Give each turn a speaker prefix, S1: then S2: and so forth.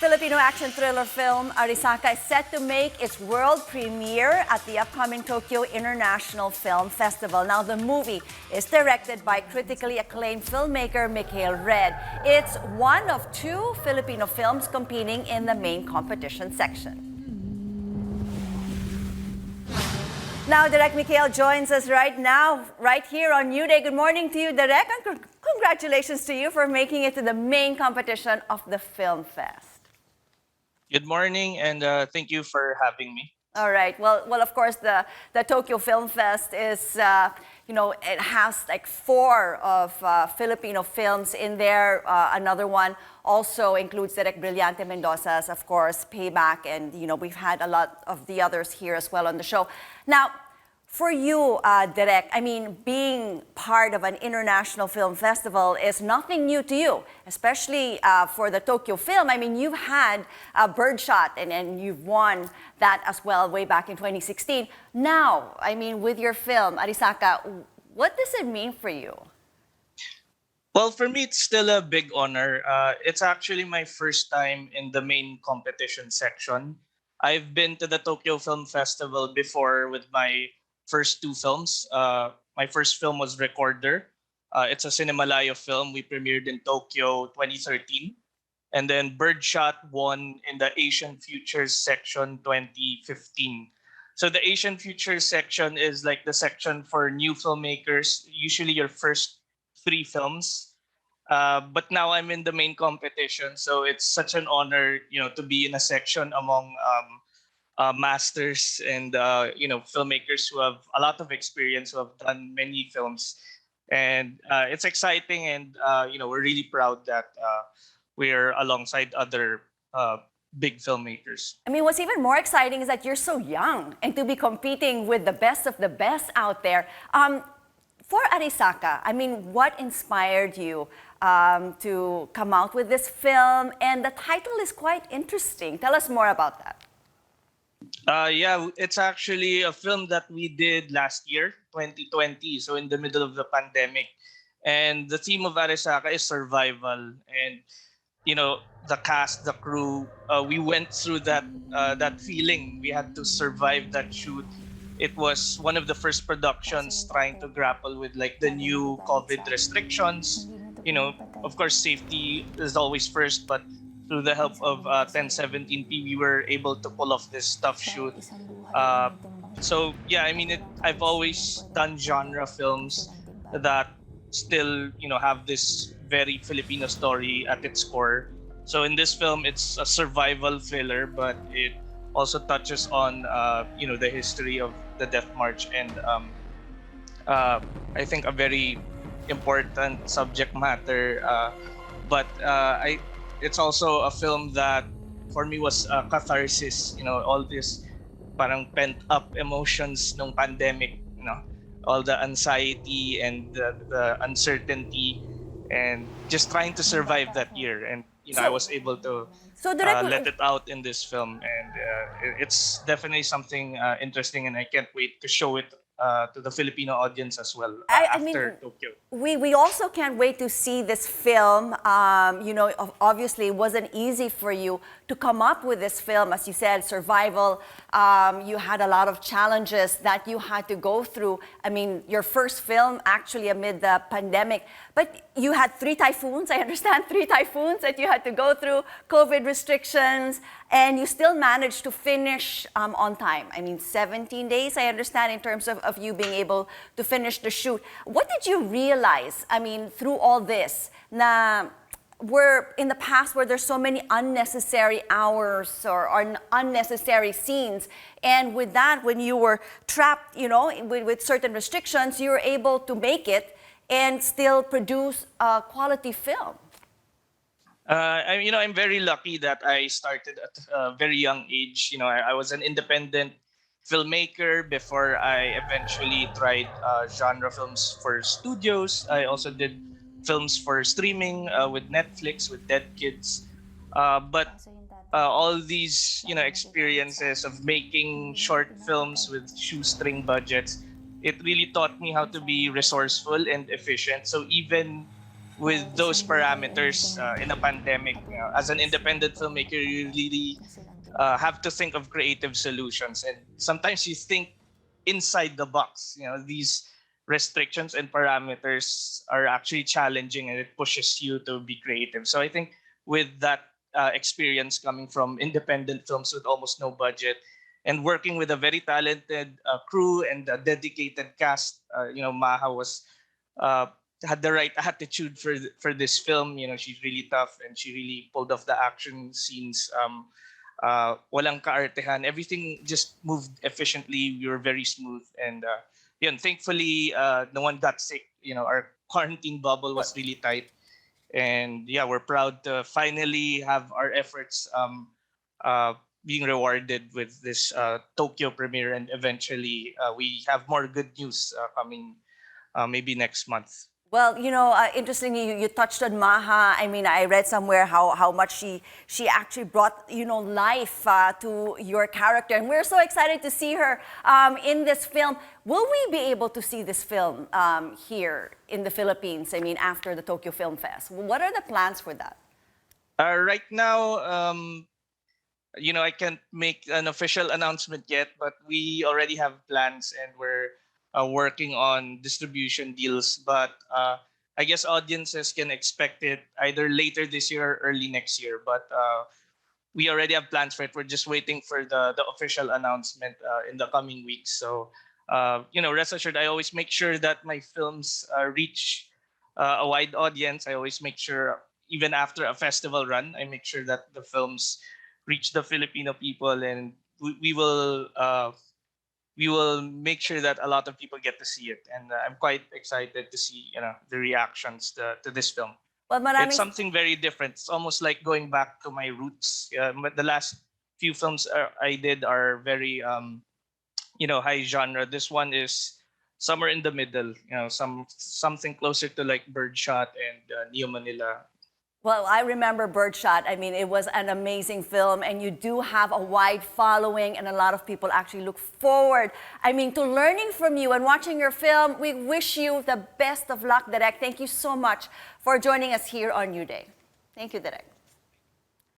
S1: Filipino action thriller film Arisaka is set to make its world premiere at the upcoming Tokyo International Film Festival. Now, the movie is directed by critically acclaimed filmmaker Mikhail Red. It's one of two Filipino films competing in the main competition section. Now, Direk Mikhail joins us right now, right here on New Day. Good morning to you, Direk, and congratulations to you for making it to the main competition of the Film Fest.
S2: Good morning, and thank you for having me.
S1: All right. Well, of course, the Tokyo Film Fest is, it has like four of Filipino films in there. Another one also includes Direk Brillante Mendoza's, of course, Payback, and we've had a lot of the others here as well on the show. Now, for you, Direk, I mean, being part of an international film festival is nothing new to you, especially for the Tokyo Film. I mean, you've had Birdshot and you've won that as well way back in 2016. Now, I mean, with your film, Arisaka, what does it mean for you?
S2: Well, for me, it's still a big honor. It's actually my first time in the main competition section. I've been to the Tokyo Film Festival before with my first two films. My first film was Recorder. It's a Cinemalayo film. We premiered in Tokyo 2013. And then Birdshot won in the Asian Futures section 2015. So the Asian Futures section is like the section for new filmmakers, usually your first three films. But now I'm in the main competition. So it's such an honor, to be in a section among masters and filmmakers who have a lot of experience, who have done many films, and it's exciting, and we're really proud that we're alongside other big filmmakers.
S1: I mean, what's even more exciting is that you're so young and to be competing with the best of the best out there. For Arisaka, I mean, what inspired you to come out with this film? And the title is quite interesting. Tell us more about that.
S2: Yeah, it's actually a film that we did last year, 2020, so in the middle of the pandemic. And the theme of Arisaka is survival. And, the cast, the crew, we went through that feeling. We had to survive that shoot. It was one of the first productions trying to grapple with like the new COVID restrictions. Of course, safety is always first, but through the help of 1017p, we were able to pull off this tough shoot. So yeah, I mean, I've always done genre films that still, have this very Filipino story at its core. So in this film, it's a survival thriller, but it also touches on, the history of the Death March and I think a very important subject matter. But it's also a film that for me was a catharsis, all this parang pent up emotions nung pandemic, all the anxiety and the uncertainty and just trying to survive that year. And, I was able to let it out in this film. And it's definitely something interesting, and I can't wait to show it to the Filipino audience as well after Tokyo.
S1: We also can't wait to see this film. Obviously it wasn't easy for you to come up with this film. As you said, survival. You had a lot of challenges that you had to go through. I mean, your first film actually amid the pandemic, but you had three typhoons. I understand three typhoons that you had to go through, COVID restrictions, and you still managed to finish on time. I mean, 17 days, I understand, in terms of you being able to finish the shoot. What did you realize, I mean, through all this, in the past where there's so many unnecessary hours or unnecessary scenes, and with that, when you were trapped, with certain restrictions, you were able to make it and still produce a quality film?
S2: I'm very lucky that I started at a very young age. I was an independent filmmaker before I eventually tried genre films for studios. I also did films for streaming with Netflix, with Dead Kids. But all these, experiences of making short films with shoestring budgets, it really taught me how to be resourceful and efficient. So even with those parameters in a pandemic. As an independent filmmaker, you really have to think of creative solutions, and sometimes you think inside the box. These restrictions and parameters are actually challenging, and it pushes you to be creative. So I think with that experience coming from independent films with almost no budget and working with a very talented crew and a dedicated cast, Maha was uh, had the right attitude for this film. She's really tough, and she really pulled off the action scenes. Walang kaartehan. Everything just moved efficiently. We were very smooth, and thankfully, no one got sick. Our quarantine bubble was really tight, and yeah, we're proud to finally have our efforts uh, being rewarded with this Tokyo premiere, and eventually we have more good news coming maybe next month.
S1: Well, interestingly, you touched on Maha. I mean, I read somewhere how much she actually brought, life to your character. And we're so excited to see her in this film. Will we be able to see this film here in the Philippines, I mean, after the Tokyo Film Fest? What are the plans for that?
S2: Right now, I can't make an official announcement yet, but we already have plans, and we're working on distribution deals. But I guess audiences can expect it either later this year or early next year. But we already have plans for it. We're just waiting for the official announcement in the coming weeks. So, rest assured, I always make sure that my films reach a wide audience. I always make sure, even after a festival run, I make sure that the films reach the Filipino people, and we will make sure that a lot of people get to see it. And I'm quite excited to see the reactions to this film.
S1: Well,
S2: It's
S1: maraming
S2: something very different. It's almost like going back to my roots. But the last few films I did are very high genre. This one is somewhere in the middle. Something closer to like Birdshot and Neo Manila.
S1: Well, I remember Birdshot. I mean, it was an amazing film, and you do have a wide following, and a lot of people actually look forward, I mean, to learning from you and watching your film. We wish you the best of luck, Direk. Thank you so much for joining us here on New Day. Thank you, Direk.